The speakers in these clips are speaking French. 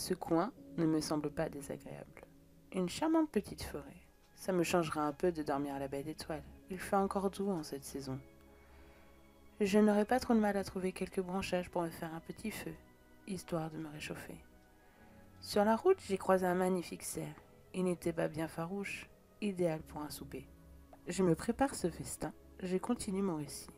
Ce coin ne me semble pas désagréable. Une charmante petite forêt. Ça me changera un peu de dormir à la baie d'étoiles. Il fait encore doux en cette saison. Je n'aurais pas trop de mal à trouver quelques branchages pour me faire un petit feu, histoire de me réchauffer. Sur la route, j'ai croisé un magnifique cerf. Il n'était pas bien farouche, idéal pour un souper. Je me prépare ce festin, je continue mon récit.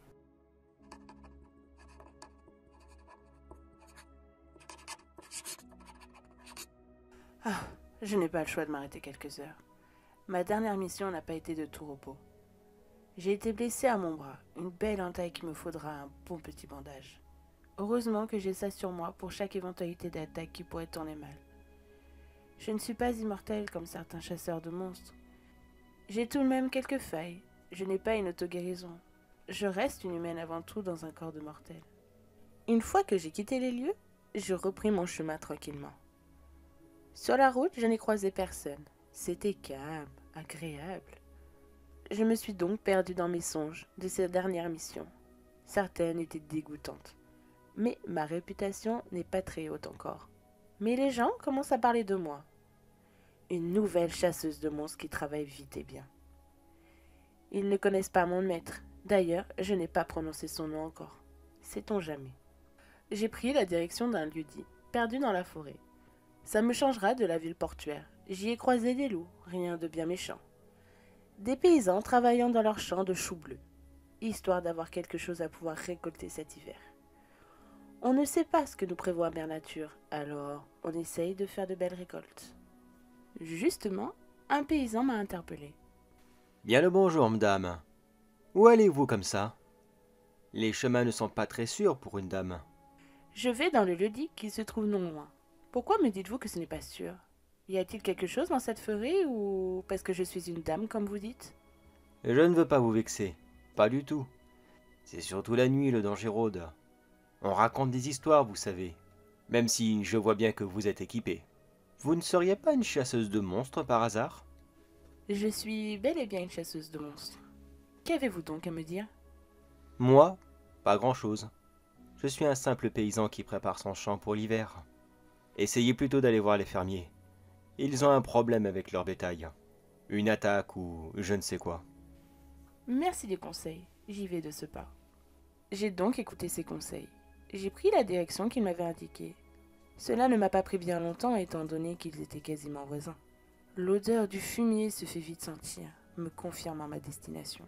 Ah, je n'ai pas le choix de m'arrêter quelques heures. Ma dernière mission n'a pas été de tout repos. J'ai été blessée à mon bras, une belle entaille qui me faudra un bon petit bandage. Heureusement que j'ai ça sur moi pour chaque éventualité d'attaque qui pourrait tourner mal. Je ne suis pas immortelle comme certains chasseurs de monstres. J'ai tout de même quelques failles. Je n'ai pas une auto-guérison. Je reste une humaine avant tout dans un corps de mortel. Une fois que j'ai quitté les lieux, je repris mon chemin tranquillement. Sur la route, je n'ai croisé personne. C'était calme, agréable. Je me suis donc perdue dans mes songes de ces dernières missions. Certaines étaient dégoûtantes. Mais ma réputation n'est pas très haute encore. Mais les gens commencent à parler de moi. Une nouvelle chasseuse de monstres qui travaille vite et bien. Ils ne connaissent pas mon maître. D'ailleurs, je n'ai pas prononcé son nom encore. Sait-on jamais. J'ai pris la direction d'un lieu-dit, perdu dans la forêt. Ça me changera de la ville portuaire. J'y ai croisé des loups, rien de bien méchant. Des paysans travaillant dans leurs champs de choux bleus, histoire d'avoir quelque chose à pouvoir récolter cet hiver. On ne sait pas ce que nous prévoit Mère Nature, alors on essaye de faire de belles récoltes. Justement, un paysan m'a interpellé. Bien le bonjour, madame. Où allez-vous comme ça? Les chemins ne sont pas très sûrs pour une dame. Je vais dans le lieu-dit qui se trouve non loin. Pourquoi me dites-vous que ce n'est pas sûr? Y a-t-il quelque chose dans cette forêt ou parce que je suis une dame comme vous dites? Je ne veux pas vous vexer. Pas du tout. C'est surtout la nuit le danger rôde. On raconte des histoires, vous savez. Même si je vois bien que vous êtes équipée. Vous ne seriez pas une chasseuse de monstres par hasard? Je suis bel et bien une chasseuse de monstres. Qu'avez-vous donc à me dire? Moi, pas grand-chose. Je suis un simple paysan qui prépare son champ pour l'hiver. Essayez plutôt d'aller voir les fermiers. Ils ont un problème avec leur bétail. Une attaque ou je ne sais quoi. Merci des conseils, j'y vais de ce pas. J'ai donc écouté ses conseils. J'ai pris la direction qu'il m'avait indiquée. Cela ne m'a pas pris bien longtemps étant donné qu'ils étaient quasiment voisins. L'odeur du fumier se fait vite sentir, me confirmant ma destination.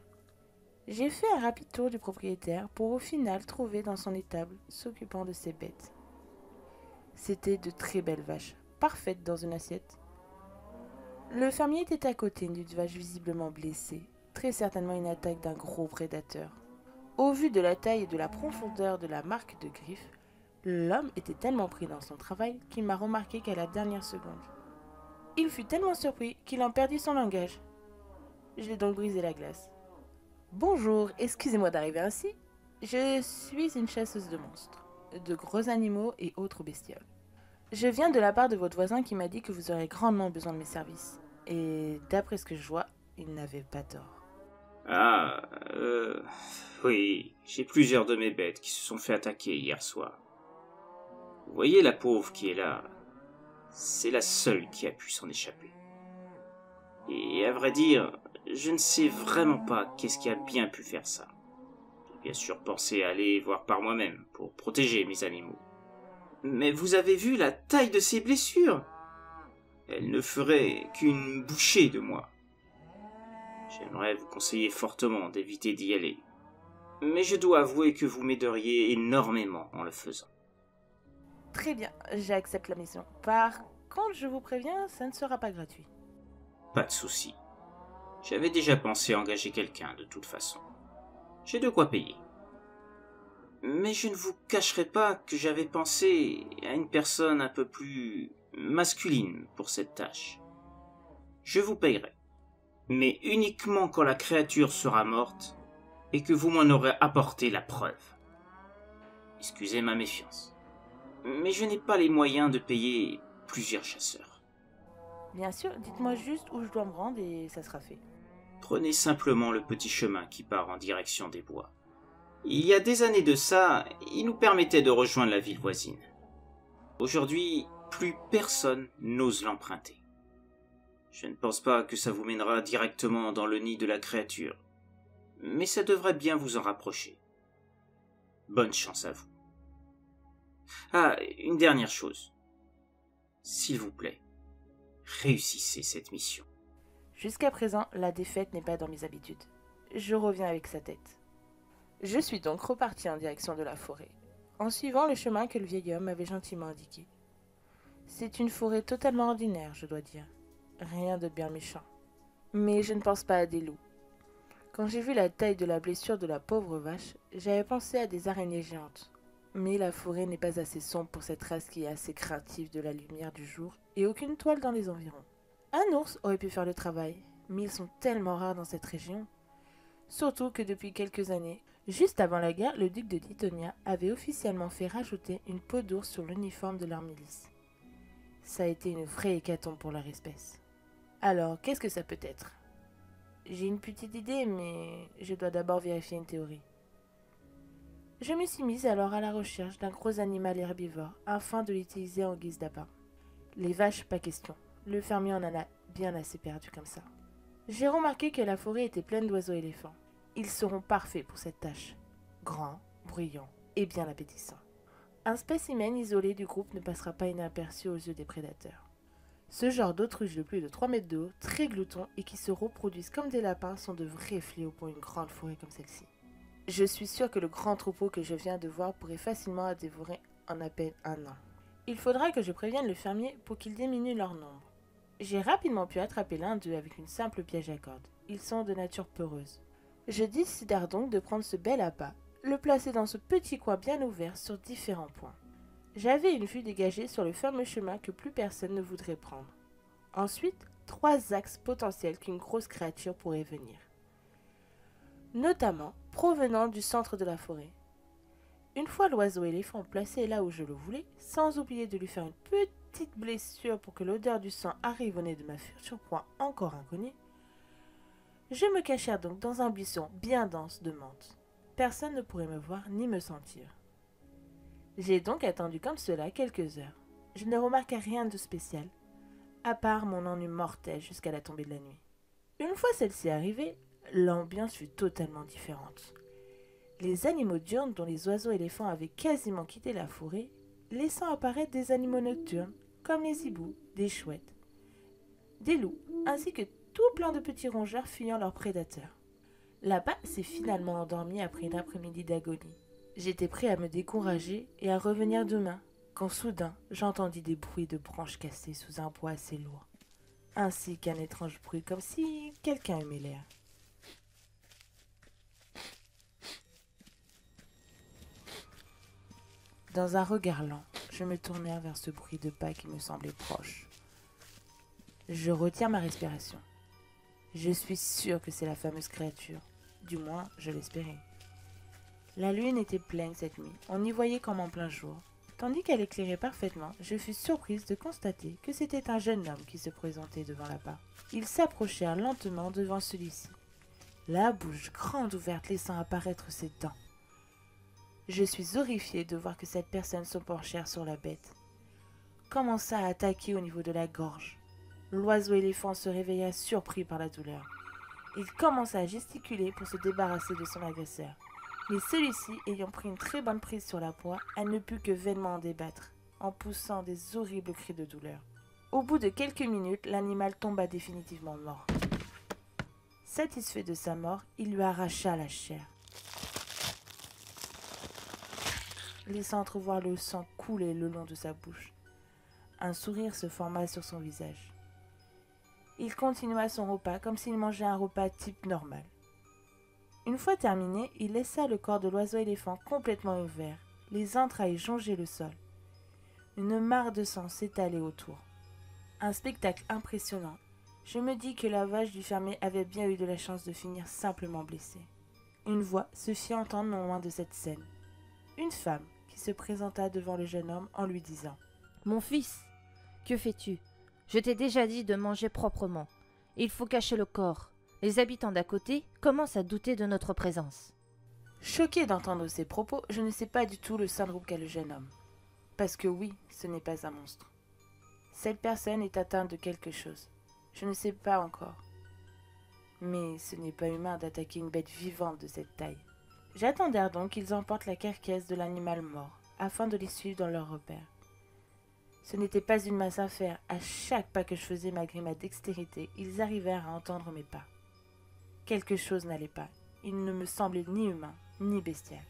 J'ai fait un rapide tour du propriétaire pour au final trouver dans son étable s'occupant de ses bêtes. C'étaient de très belles vaches, parfaites dans une assiette. Le fermier était à côté d'une vache visiblement blessée, très certainement une attaque d'un gros prédateur. Au vu de la taille et de la profondeur de la marque de griffe, l'homme était tellement pris dans son travail qu'il m'a remarqué qu'à la dernière seconde. Il fut tellement surpris qu'il en perdit son langage. Je l'ai donc brisé la glace. Bonjour, excusez-moi d'arriver ainsi. Je suis une chasseuse de monstres, de gros animaux et autres bestioles. Je viens de la part de votre voisin qui m'a dit que vous aurez grandement besoin de mes services. Et d'après ce que je vois, il n'avait pas tort. Ah, oui, j'ai plusieurs de mes bêtes qui se sont fait attaquer hier soir. Vous voyez la pauvre qui est là? C'est la seule qui a pu s'en échapper. Et à vrai dire, je ne sais vraiment pas qu'est-ce qui a bien pu faire ça. J'ai bien sûr pensé à aller voir par moi-même pour protéger mes animaux. Mais vous avez vu la taille de ses blessures? Elle ne ferait qu'une bouchée de moi. J'aimerais vous conseiller fortement d'éviter d'y aller. Mais je dois avouer que vous m'aideriez énormément en le faisant. Très bien, j'accepte la mission. Par contre, je vous préviens, ça ne sera pas gratuit. Pas de souci. J'avais déjà pensé à engager quelqu'un de toute façon. J'ai de quoi payer. Mais je ne vous cacherai pas que j'avais pensé à une personne un peu plus masculine pour cette tâche. Je vous payerai. Mais uniquement quand la créature sera morte et que vous m'en aurez apporté la preuve. Excusez ma méfiance. Mais je n'ai pas les moyens de payer plusieurs chasseurs. Bien sûr, dites-moi juste où je dois me rendre et ça sera fait. Prenez simplement le petit chemin qui part en direction des bois. Il y a des années de ça, il nous permettait de rejoindre la ville voisine. Aujourd'hui, plus personne n'ose l'emprunter. Je ne pense pas que ça vous mènera directement dans le nid de la créature, mais ça devrait bien vous en rapprocher. Bonne chance à vous. Ah, une dernière chose. S'il vous plaît, réussissez cette mission. Jusqu'à présent, la défaite n'est pas dans mes habitudes. Je reviens avec sa tête. Je suis donc reparti en direction de la forêt, en suivant le chemin que le vieil homme m'avait gentiment indiqué. C'est une forêt totalement ordinaire, je dois dire. Rien de bien méchant. Mais je ne pense pas à des loups. Quand j'ai vu la taille de la blessure de la pauvre vache, j'avais pensé à des araignées géantes. Mais la forêt n'est pas assez sombre pour cette race qui est assez craintive de la lumière du jour et aucune toile dans les environs. Un ours aurait pu faire le travail, mais ils sont tellement rares dans cette région. Surtout que depuis quelques années, juste avant la guerre, le duc de Titonia avait officiellement fait rajouter une peau d'ours sur l'uniforme de leur milice. Ça a été une vraie hécatombe pour leur espèce. Alors, qu'est-ce que ça peut être? J'ai une petite idée, mais je dois d'abord vérifier une théorie. Je me suis mise alors à la recherche d'un gros animal herbivore afin de l'utiliser en guise d'appât. Les vaches, pas question. Le fermier en a bien assez perdu comme ça. J'ai remarqué que la forêt était pleine d'oiseaux éléphants. Ils seront parfaits pour cette tâche. Grands, bruyants et bien appétissants. Un spécimen isolé du groupe ne passera pas inaperçu aux yeux des prédateurs. Ce genre d'autruches de plus de 3 mètres de haut, très gloutons et qui se reproduisent comme des lapins sont de vrais fléaux pour une grande forêt comme celle-ci. Je suis sûre que le grand troupeau que je viens de voir pourrait facilement la dévorer en à peine un an. Il faudra que je prévienne le fermier pour qu'il diminue leur nombre. J'ai rapidement pu attraper l'un d'eux avec une simple piège à cordes. Ils sont de nature peureuse. Je décidai donc de prendre ce bel appât, le placer dans ce petit coin bien ouvert sur différents points. J'avais une vue dégagée sur le fameux chemin que plus personne ne voudrait prendre. Ensuite, 3 axes potentiels qu'une grosse créature pourrait venir. Notamment provenant du centre de la forêt. Une fois l'oiseau éléphant placé là où je le voulais, sans oublier de lui faire une petite blessure pour que l'odeur du sang arrive au nez de ma future proie encore inconnue, je me cachai donc dans un buisson bien dense de menthe. Personne ne pourrait me voir ni me sentir. J'ai donc attendu comme cela quelques heures. Je ne remarquai rien de spécial, à part mon ennui mortel jusqu'à la tombée de la nuit. Une fois celle-ci arrivée, l'ambiance fut totalement différente. Les animaux diurnes dont les oiseaux éléphants avaient quasiment quitté la forêt, laissant apparaître des animaux nocturnes, comme les hiboux, des chouettes, des loups, ainsi que tout plein de petits rongeurs fuyant leurs prédateurs. L'appât s'est finalement endormi après une après-midi d'agonie. J'étais prêt à me décourager et à revenir demain, quand soudain j'entendis des bruits de branches cassées sous un bois assez lourd, ainsi qu'un étrange bruit comme si quelqu'un aimait l'air. Dans un regard lent, je me tournai vers ce bruit de pas qui me semblait proche. Je retiens ma respiration. Je suis sûre que c'est la fameuse créature. Du moins, je l'espérais. La lune était pleine cette nuit, on y voyait comme en plein jour. Tandis qu'elle éclairait parfaitement, je fus surprise de constater que c'était un jeune homme qui se présentait devant l'appât. Ils s'approchèrent lentement devant celui-ci, la bouche grande ouverte laissant apparaître ses dents. Je suis horrifiée de voir que cette personne se penchèrent sur la bête. Commença à attaquer au niveau de la gorge. L'oiseau éléphant se réveilla surpris par la douleur. Il commença à gesticuler pour se débarrasser de son agresseur. Mais celui-ci, ayant pris une très bonne prise sur la proie, elle ne put que vainement en débattre, en poussant des horribles cris de douleur. Au bout de quelques minutes, l'animal tomba définitivement mort. Satisfait de sa mort, il lui arracha la chair, laissant entrevoir le sang couler le long de sa bouche. Un sourire se forma sur son visage. Il continua son repas comme s'il mangeait un repas type normal. Une fois terminé, il laissa le corps de l'oiseau éléphant complètement ouvert, les entrailles jongeaient le sol. Une mare de sang s'étalait autour. Un spectacle impressionnant. Je me dis que la vache du fermier avait bien eu de la chance de finir simplement blessée. Une voix se fit entendre non loin de cette scène. Une femme qui se présenta devant le jeune homme en lui disant « Mon fils, que fais-tu? Je t'ai déjà dit de manger proprement. Il faut cacher le corps. Les habitants d'à côté commencent à douter de notre présence. » Choquée d'entendre ces propos, je ne sais pas du tout le syndrome qu'a le jeune homme. Parce que oui, ce n'est pas un monstre. Cette personne est atteinte de quelque chose. Je ne sais pas encore. Mais ce n'est pas humain d'attaquer une bête vivante de cette taille. J'attendais donc qu'ils emportent la carcasse de l'animal mort, afin de les suivre dans leur repère. Ce n'était pas une mince affaire. À chaque pas que je faisais malgré ma dextérité, ils arrivèrent à entendre mes pas. Quelque chose n'allait pas. Ils ne me semblaient ni humains, ni bestial.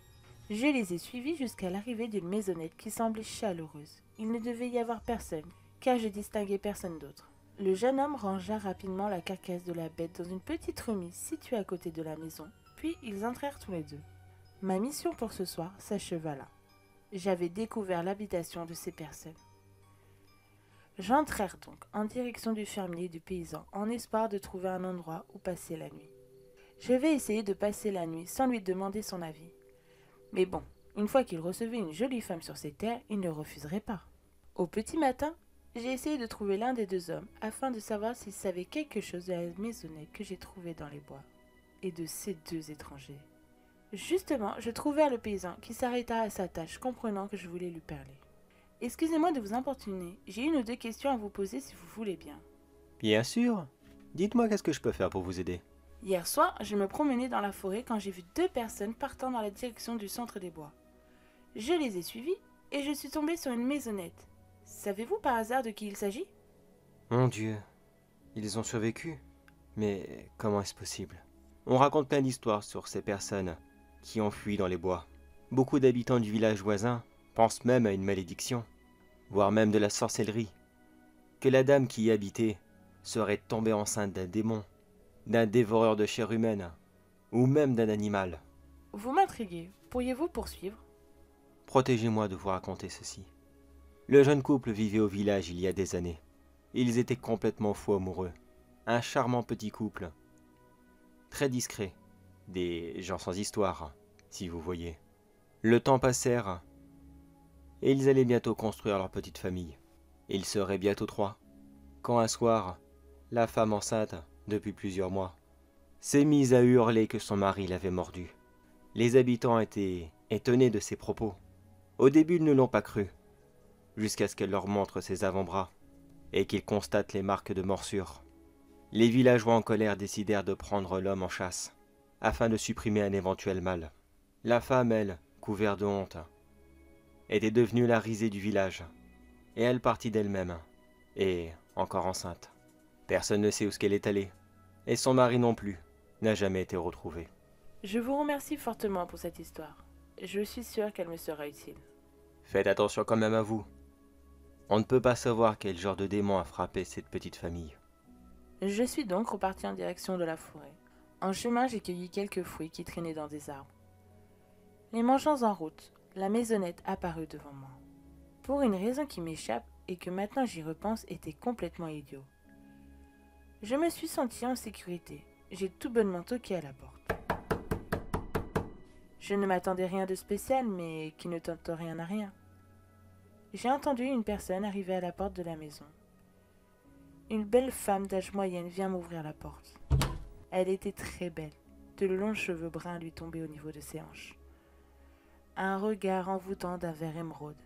Je les ai suivis jusqu'à l'arrivée d'une maisonnette qui semblait chaleureuse. Il ne devait y avoir personne, car je distinguais personne d'autre. Le jeune homme rangea rapidement la carcasse de la bête dans une petite remise située à côté de la maison, puis ils entrèrent tous les deux. Ma mission pour ce soir s'acheva là. J'avais découvert l'habitation de ces personnes. J'entrai donc en direction du fermier et du paysan, en espoir de trouver un endroit où passer la nuit. Je vais essayer de passer la nuit sans lui demander son avis. Mais bon, une fois qu'il recevait une jolie femme sur ses terres, il ne refuserait pas. Au petit matin, j'ai essayé de trouver l'un des deux hommes afin de savoir s'il savait quelque chose de la maisonnette que j'ai trouvée dans les bois et de ces deux étrangers. Justement, je trouvai le paysan qui s'arrêta à sa tâche, comprenant que je voulais lui parler. « Excusez-moi de vous importuner, j'ai une ou deux questions à vous poser si vous voulez bien. » Bien sûr. Dites-moi qu'est-ce que je peux faire pour vous aider. Hier soir, je me promenais dans la forêt quand j'ai vu deux personnes partant dans la direction du centre des bois. Je les ai suivis et je suis tombée sur une maisonnette. Savez-vous par hasard de qui il s'agit ? Mon Dieu, ils ont survécu. Mais comment est-ce possible? On raconte plein d'histoires sur ces personnes qui ont fui dans les bois. Beaucoup d'habitants du village voisin pensent même à une malédiction, voire même de la sorcellerie, que la dame qui y habitait serait tombée enceinte d'un démon, d'un dévoreur de chair humaine, ou même d'un animal. Vous m'intriguez, pourriez-vous poursuivre ? Protégez-moi de vous raconter ceci. Le jeune couple vivait au village il y a des années. Ils étaient complètement fous amoureux. Un charmant petit couple. Très discret. Des gens sans histoire, si vous voyez. Le temps passèrent, et ils allaient bientôt construire leur petite famille. Ils seraient bientôt 3, quand un soir, la femme enceinte, depuis plusieurs mois, s'est mise à hurler que son mari l'avait mordue. Les habitants étaient étonnés de ses propos. Au début, ils ne l'ont pas cru, jusqu'à ce qu'elle leur montre ses avant-bras, et qu'ils constatent les marques de morsure. Les villageois en colère décidèrent de prendre l'homme en chasse, afin de supprimer un éventuel mal. La femme, elle, couverte de honte, était devenue la risée du village, et elle partit d'elle-même, et encore enceinte. Personne ne sait où qu'elle est allée, et son mari non plus n'a jamais été retrouvé. Je vous remercie fortement pour cette histoire. Je suis sûre qu'elle me sera utile. Faites attention quand même à vous. On ne peut pas savoir quel genre de démon a frappé cette petite famille. Je suis donc reparti en direction de la forêt. En chemin, j'ai cueilli quelques fruits qui traînaient dans des arbres. Les mangeant en route, la maisonnette apparut devant moi. Pour une raison qui m'échappe et que maintenant j'y repense était complètement idiot. Je me suis senti en sécurité. J'ai tout bonnement toqué à la porte. Je ne m'attendais rien de spécial, mais qui ne tente rien à rien. J'ai entendu une personne arriver à la porte de la maison. Une belle femme d'âge moyenne vient m'ouvrir la porte. Elle était très belle. De longs cheveux bruns lui tombaient au niveau de ses hanches. Un regard envoûtant d'un vert émeraude,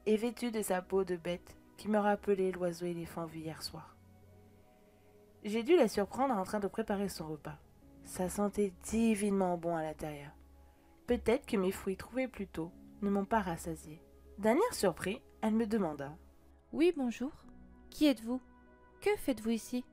et vêtue de sa peau de bête qui me rappelait l'oiseau éléphant vu hier soir. J'ai dû la surprendre en train de préparer son repas. Ça sentait divinement bon à l'intérieur. Peut-être que mes fruits trouvés plus tôt ne m'ont pas rassasié. D'un air surpris, elle me demanda « Oui, bonjour. Qui êtes-vous? Que faites-vous ici ?»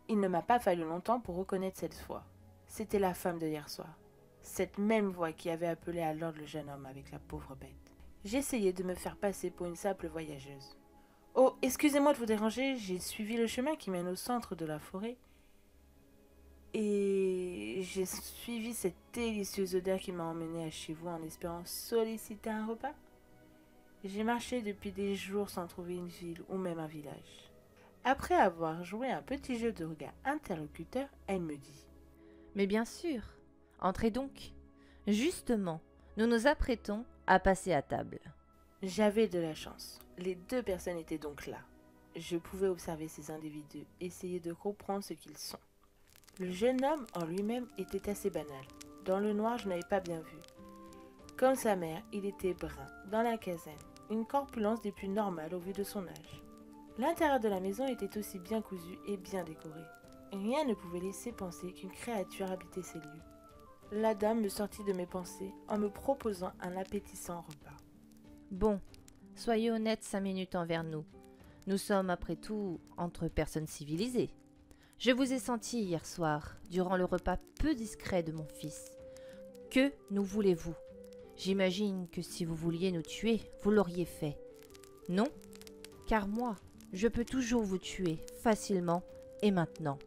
Il ne m'a pas fallu longtemps pour reconnaître cette voix. C'était la femme de hier soir. Cette même voix qui avait appelé à l'ordre le jeune homme avec la pauvre bête. J'essayais de me faire passer pour une simple voyageuse. « Oh, excusez-moi de vous déranger, j'ai suivi le chemin qui mène au centre de la forêt. Et j'ai suivi cette délicieuse odeur qui m'a emmené à chez vous en espérant solliciter un repas. J'ai marché depuis des jours sans trouver une ville ou même un village. » Après avoir joué un petit jeu de regard interlocuteur, elle me dit « Mais bien sûr, entrez donc. Justement, nous nous apprêtons à passer à table. » J'avais de la chance. Les deux personnes étaient donc là. Je pouvais observer ces individus, essayer de comprendre ce qu'ils sont. Le jeune homme en lui-même était assez banal. Dans le noir, je n'avais pas bien vu. Comme sa mère, il était brun, dans la caserne, une corpulence des plus normales au vu de son âge. L'intérieur de la maison était aussi bien cousu et bien décoré. Rien ne pouvait laisser penser qu'une créature habitait ces lieux. La dame me sortit de mes pensées en me proposant un appétissant repas. Bon, soyez honnête 5 minutes envers nous. Nous sommes, après tout, entre personnes civilisées. Je vous ai senti hier soir, durant le repas peu discret de mon fils. Que nous voulez-vous? J'imagine que si vous vouliez nous tuer, vous l'auriez fait. Non? Car moi, je peux toujours vous tuer, facilement et maintenant.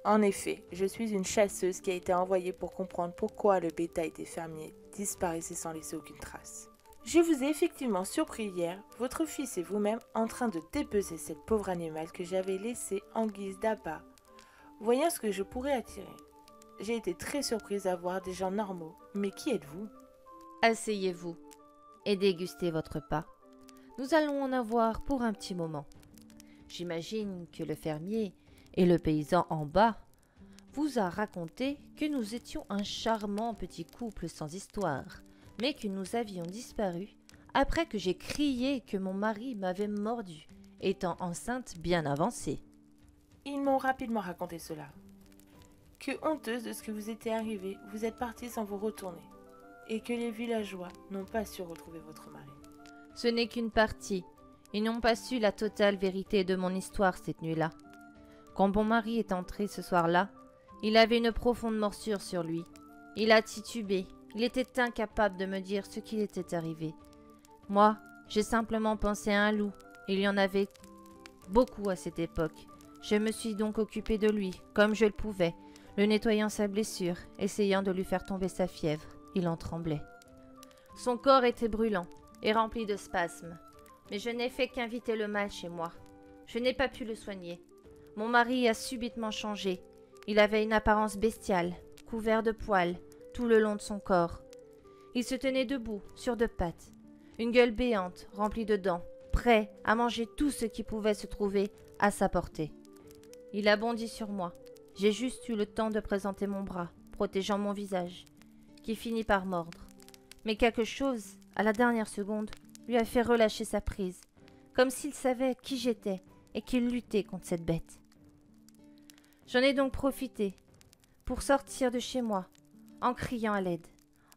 En effet, je suis une chasseuse qui a été envoyée pour comprendre pourquoi le bétail des fermiers disparaissait sans laisser aucune trace. Je vous ai effectivement surpris hier, votre fils et vous-même, en train de dépecer cette pauvre animal que j'avais laissé en guise d'appât, voyant ce que je pourrais attirer. J'ai été très surprise à voir des gens normaux, mais qui êtes-vous? Asseyez-vous et dégustez votre repas. Nous allons en avoir pour un petit moment. J'imagine que le fermier et le paysan en bas vous a raconté que nous étions un charmant petit couple sans histoire, mais que nous avions disparu après que j'ai crié que mon mari m'avait mordu, étant enceinte bien avancée. Ils m'ont rapidement raconté cela. Que honteuse de ce que vous était arrivé, vous êtes partie sans vous retourner, et que les villageois n'ont pas su retrouver votre mari. Ce n'est qu'une partie. Ils n'ont pas su la totale vérité de mon histoire cette nuit-là. Quand mon mari est entré ce soir-là, il avait une profonde morsure sur lui. Il a titubé. Il était incapable de me dire ce qui était arrivé. Moi, j'ai simplement pensé à un loup. Il y en avait beaucoup à cette époque. Je me suis donc occupée de lui, comme je le pouvais, le nettoyant sa blessure, essayant de lui faire tomber sa fièvre. Il en tremblait. Son corps était brûlant et rempli de spasmes. Mais je n'ai fait qu'inviter le mal chez moi. Je n'ai pas pu le soigner. Mon mari a subitement changé. Il avait une apparence bestiale, couvert de poils, tout le long de son corps. Il se tenait debout, sur deux pattes, une gueule béante, remplie de dents, prêt à manger tout ce qui pouvait se trouver à sa portée. Il a bondi sur moi. J'ai juste eu le temps de présenter mon bras, protégeant mon visage, qui finit par mordre. Mais quelque chose, à la dernière seconde, lui a fait relâcher sa prise, comme s'il savait qui j'étais et qu'il luttait contre cette bête. J'en ai donc profité pour sortir de chez moi, en criant à l'aide,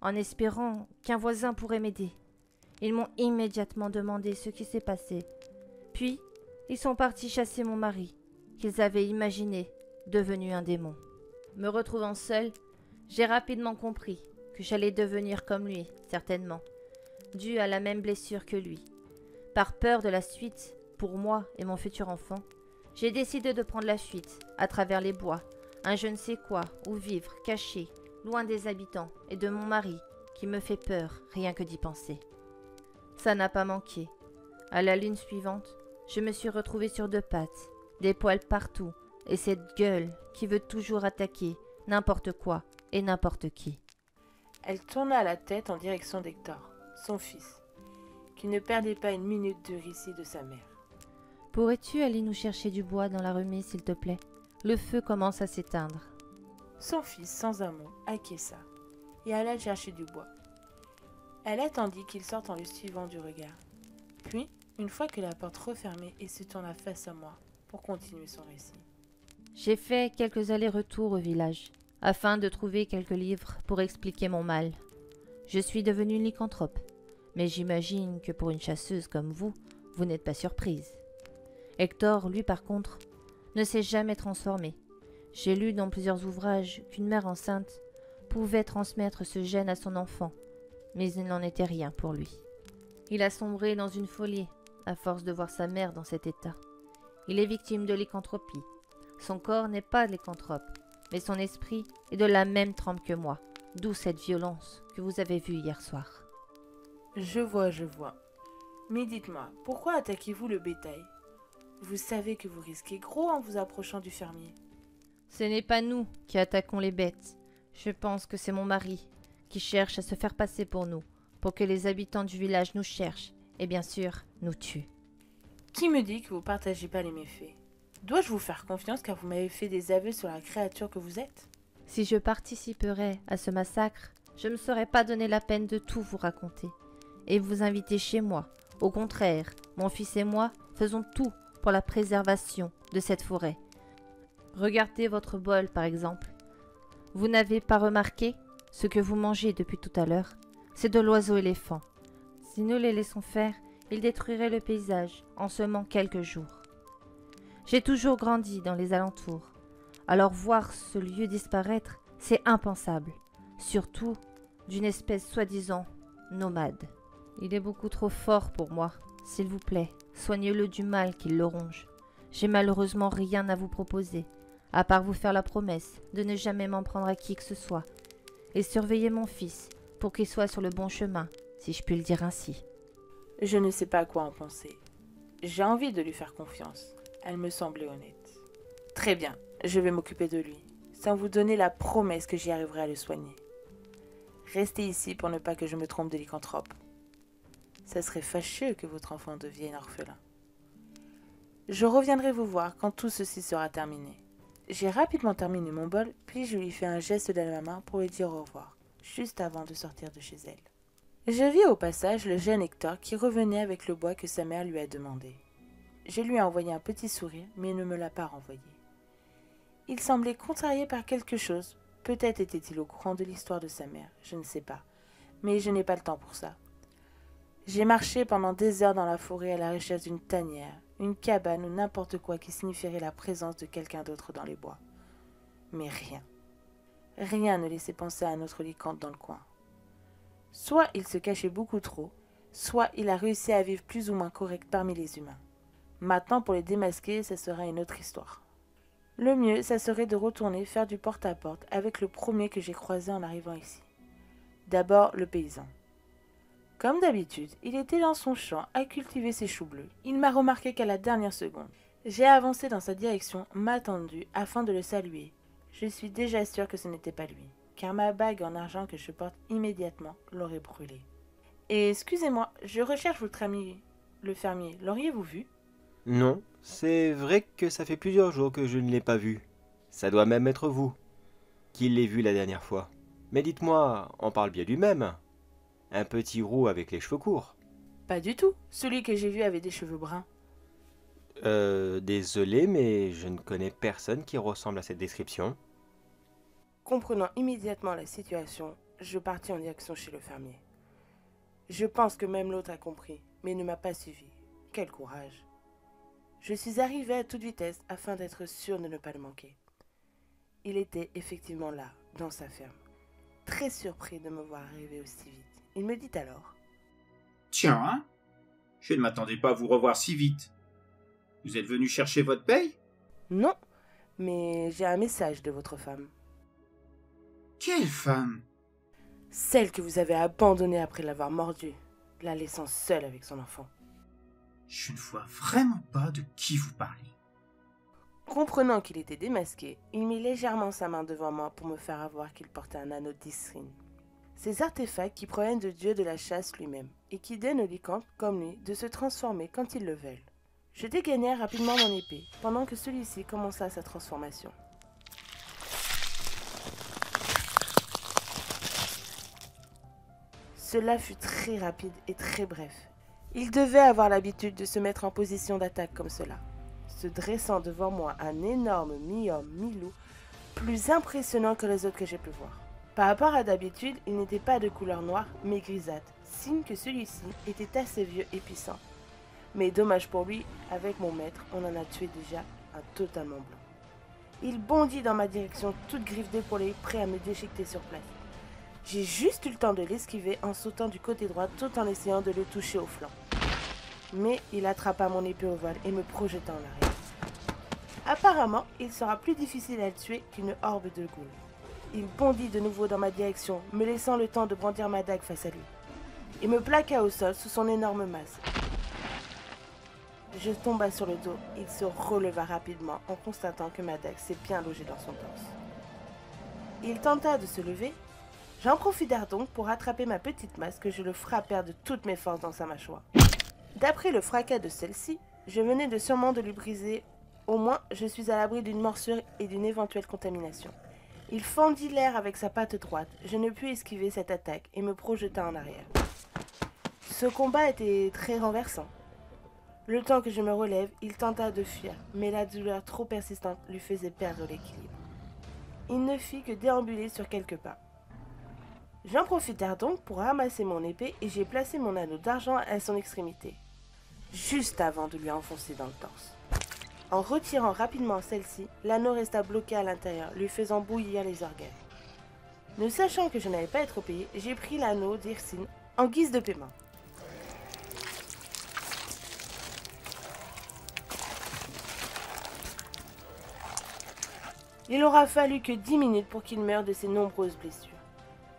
en espérant qu'un voisin pourrait m'aider. Ils m'ont immédiatement demandé ce qui s'est passé. Puis, ils sont partis chasser mon mari, qu'ils avaient imaginé devenu un démon. Me retrouvant seule, j'ai rapidement compris que j'allais devenir comme lui, certainement, dû à la même blessure que lui. Par peur de la suite, pour moi et mon futur enfant, j'ai décidé de prendre la fuite, à travers les bois, un je ne sais quoi, où vivre, caché, loin des habitants et de mon mari, qui me fait peur, rien que d'y penser. Ça n'a pas manqué. À la lune suivante, je me suis retrouvée sur deux pattes, des poils partout, et cette gueule qui veut toujours attaquer n'importe quoi et n'importe qui. Elle tourna la tête en direction d'Hector, son fils, qui ne perdait pas une minute de récit de sa mère. Pourrais-tu aller nous chercher du bois dans la remise, s'il te plaît? Le feu commence à s'éteindre. Son fils, sans un mot, acquiesça et alla chercher du bois. Elle attendit qu'il sorte en le suivant du regard. Puis, une fois que la porte refermée, il se tourna face à moi pour continuer son récit. J'ai fait quelques allers-retours au village, afin de trouver quelques livres pour expliquer mon mal. Je suis devenue lycanthrope, mais j'imagine que pour une chasseuse comme vous, vous n'êtes pas surprise. Hector, lui par contre, ne s'est jamais transformé. J'ai lu dans plusieurs ouvrages qu'une mère enceinte pouvait transmettre ce gène à son enfant, mais il n'en était rien pour lui. Il a sombré dans une folie, à force de voir sa mère dans cet état. Il est victime de lycanthropie. Son corps n'est pas lycanthrope, mais son esprit est de la même trempe que moi, d'où cette violence que vous avez vue hier soir. Je vois. Mais dites-moi, pourquoi attaquez-vous le bétail? Vous savez que vous risquez gros en vous approchant du fermier. Ce n'est pas nous qui attaquons les bêtes. Je pense que c'est mon mari qui cherche à se faire passer pour nous, pour que les habitants du village nous cherchent et bien sûr nous tuent. Qui me dit que vous partagez pas les méfaits? Dois-je vous faire confiance car vous m'avez fait des aveux sur la créature que vous êtes? Si je participerais à ce massacre, je ne me serais pas donné la peine de tout vous raconter et vous inviter chez moi. Au contraire, mon fils et moi faisons tout pour la préservation de cette forêt. Regardez votre bol, par exemple. Vous n'avez pas remarqué ce que vous mangez depuis tout à l'heure? C'est de l'oiseau éléphant. Si nous les laissons faire, ils détruiraient le paysage en seulement quelques jours. J'ai toujours grandi dans les alentours. Alors voir ce lieu disparaître, c'est impensable. Surtout d'une espèce soi-disant nomade. Il est beaucoup trop fort pour moi. S'il vous plaît, soignez-le du mal qu'il le ronge. J'ai malheureusement rien à vous proposer, à part vous faire la promesse de ne jamais m'en prendre à qui que ce soit, et surveiller mon fils pour qu'il soit sur le bon chemin, si je puis le dire ainsi. Je ne sais pas quoi en penser. J'ai envie de lui faire confiance. Elle me semblait honnête. Très bien, je vais m'occuper de lui, sans vous donner la promesse que j'y arriverai à le soigner. Restez ici pour ne pas que je me trompe de lycanthrope. Ça serait fâcheux que votre enfant devienne orphelin. Je reviendrai vous voir quand tout ceci sera terminé. J'ai rapidement terminé mon bol, puis je lui fais un geste de la main pour lui dire au revoir, juste avant de sortir de chez elle. Je vis au passage le jeune Hector qui revenait avec le bois que sa mère lui a demandé. Je lui ai envoyé un petit sourire, mais il ne me l'a pas renvoyé. Il semblait contrarié par quelque chose. Peut-être était-il au courant de l'histoire de sa mère, je ne sais pas. Mais je n'ai pas le temps pour ça. J'ai marché pendant des heures dans la forêt à la recherche d'une tanière, une cabane ou n'importe quoi qui signifierait la présence de quelqu'un d'autre dans les bois. Mais rien. Rien ne laissait penser à un autre lycanthe dans le coin. Soit il se cachait beaucoup trop, soit il a réussi à vivre plus ou moins correct parmi les humains. Maintenant, pour les démasquer, ça sera une autre histoire. Le mieux, ça serait de retourner faire du porte-à-porte avec le premier que j'ai croisé en arrivant ici. D'abord, le paysan. Comme d'habitude, il était dans son champ à cultiver ses choux bleus. Il m'a remarqué qu'à la dernière seconde. J'ai avancé dans sa direction, m'attendu afin de le saluer. Je suis déjà sûre que ce n'était pas lui, car ma bague en argent que je porte immédiatement l'aurait brûlée. Et excusez-moi, je recherche votre ami, le fermier. L'auriez-vous vu? Non, c'est vrai que ça fait plusieurs jours que je ne l'ai pas vu. Ça doit même être vous qui l'ai vu la dernière fois. Mais dites-moi, on parle bien du même. Un petit roux avec les cheveux courts. Pas du tout. Celui que j'ai vu avait des cheveux bruns. Désolé, mais je ne connais personne qui ressemble à cette description. Comprenant immédiatement la situation, je partis en direction chez le fermier. Je pense que même l'autre a compris, mais ne m'a pas suivi. Quel courage! Je suis arrivé à toute vitesse afin d'être sûr de ne pas le manquer. Il était effectivement là, dans sa ferme, très surpris de me voir arriver aussi vite. Il me dit alors: « Tiens, hein, je ne m'attendais pas à vous revoir si vite. Vous êtes venu chercher votre paye ?»« Non, mais j'ai un message de votre femme. »« Quelle femme ?»« Celle que vous avez abandonnée après l'avoir mordue, la laissant seule avec son enfant. » Je ne vois vraiment pas de qui vous parlez. Comprenant qu'il était démasqué, il mit légèrement sa main devant moi pour me faire avoir qu'il portait un anneau d'Isrine. Ces artefacts qui proviennent de Dieu de la chasse lui-même et qui donnent aux lycanthres comme lui de se transformer quand ils le veulent. Je dégainai rapidement mon épée pendant que celui-ci commença sa transformation. Cela fut très rapide et très bref. Il devait avoir l'habitude de se mettre en position d'attaque comme cela, se dressant devant moi un énorme mi-homme, mi-loup, plus impressionnant que les autres que j'ai pu voir. Par rapport à d'habitude, il n'était pas de couleur noire, mais grisâtre, signe que celui-ci était assez vieux et puissant. Mais dommage pour lui, avec mon maître, on en a tué déjà un totalement blanc. Il bondit dans ma direction, toute griffe d'épaulée, prêt à me déchiqueter sur place. J'ai juste eu le temps de l'esquiver en sautant du côté droit tout en essayant de le toucher au flanc. Mais il attrapa mon épée au vol et me projeta en arrière. Apparemment, il sera plus difficile à le tuer qu'une orbe de ghouls. Il bondit de nouveau dans ma direction, me laissant le temps de brandir ma dague face à lui. Il me plaqua au sol sous son énorme masse. Je tomba sur le dos, il se releva rapidement en constatant que ma dague s'est bien logée dans son torse. Il tenta de se lever. J'en profitèrent donc pour attraper ma petite masse que je le frappèrent de toutes mes forces dans sa mâchoire. D'après le fracas de celle-ci, je venais de sûrement de lui briser. Au moins, je suis à l'abri d'une morsure et d'une éventuelle contamination. Il fendit l'air avec sa patte droite. Je ne pus esquiver cette attaque et me projeta en arrière. Ce combat était très renversant. Le temps que je me relève, il tenta de fuir, mais la douleur trop persistante lui faisait perdre l'équilibre. Il ne fit que déambuler sur quelques pas. J'en profitèrent donc pour ramasser mon épée et j'ai placé mon anneau d'argent à son extrémité, juste avant de lui enfoncer dans le torse. En retirant rapidement celle-ci, l'anneau resta bloqué à l'intérieur, lui faisant bouillir les organes. Ne sachant que je n'allais pas être payé, j'ai pris l'anneau d'Irsine en guise de paiement. Il aura fallu que 10 minutes pour qu'il meure de ses nombreuses blessures.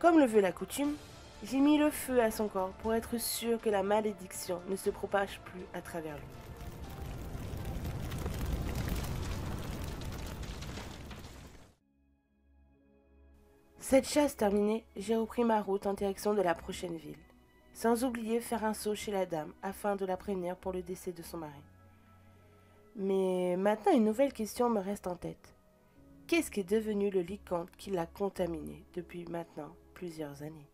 Comme le veut la coutume, j'ai mis le feu à son corps pour être sûr que la malédiction ne se propage plus à travers lui. Cette chasse terminée, j'ai repris ma route en direction de la prochaine ville, sans oublier faire un saut chez la dame afin de la prévenir pour le décès de son mari. Mais maintenant une nouvelle question me reste en tête. Qu'est-ce qui est devenu le lycante qui l'a contaminé depuis maintenant plusieurs années ?